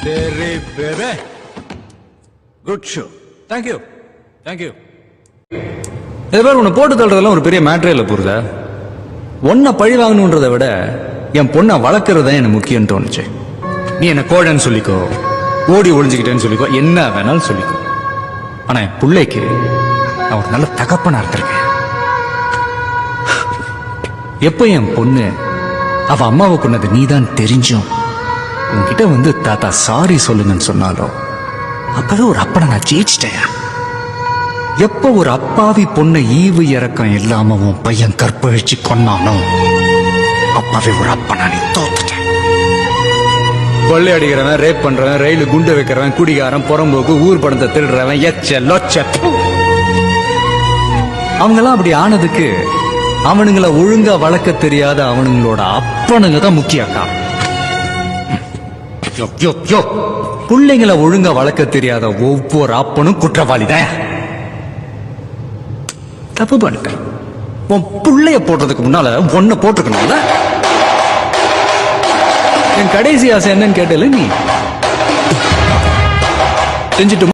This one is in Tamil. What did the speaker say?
तेरी बेबे गुड शो थैंक यू இது பேர் உன்னை போட்டு தள்ளுறதெல்லாம் ஒரு பெரிய மேட்டரே இல்லை புரியுதா. ஒன்ன பழி வாங்கணுன்றதை விட என் பொண்ணை வளர்க்கறது எனக்கு முக்கியம் தோணுச்சு. நீ என்ன கோழன்னு சொல்லிக்கோ, ஓடி ஒளிஞ்சுக்கிட்டேன்னு சொல்லிக்கோ, என்ன வேணாலும் சொல்லிக்கோ. ஆனா என் பிள்ளைக்கு நான் ஒரு நல்ல தகப்பனா இருந்திருக்கேன். எப்ப என் பொண்ணு அவ அம்மாவை கொண்டது நீதான் தெரிஞ்சும் உன்கிட்ட வந்து தாத்தா சாரி சொல்லுங்கன்னு சொன்னாலும் அப்பவே ஒரு அப்பனை நான் ஜெயிச்சிட்டேன். எப்ப ஒரு அப்பாவி பொண்ணு ஈவு இறக்கம் இல்லாம உன் பையன் கற்பழிச்சு கொன்னானோ அப்பவே ஒரு அப்பனா நீ தோத்துட்டேன். கொள்ளை அடிக்கிறவன், ரேப் பண்றவன், ரயிலு குண்டு வைக்கிறவன், குடிகாரன், புறம்போக்கு, ஊர் படத்தை திருடுறவன், எச்ச லொச்ச அவங்கெல்லாம் அப்படி ஆனதுக்கு அவனுங்களை ஒழுங்கா வளர்க்க தெரியாத அவனுங்களோட அப்பனுங்க தான் முக்கியக்கா. பிள்ளைங்களை ஒழுங்கா வளர்க்க தெரியாத ஒவ்வொரு அப்பனும் குற்றவாளிதான். தப்பு பண்ணிட்டேன். உன் பிள்ளைய போடுறதுக்கு முன்னால ஒன்ன போட்டுக்கணும்ல. என் கடைசி ஆசை என்னன்னு கேட்டல நீ செஞ்சுட்டு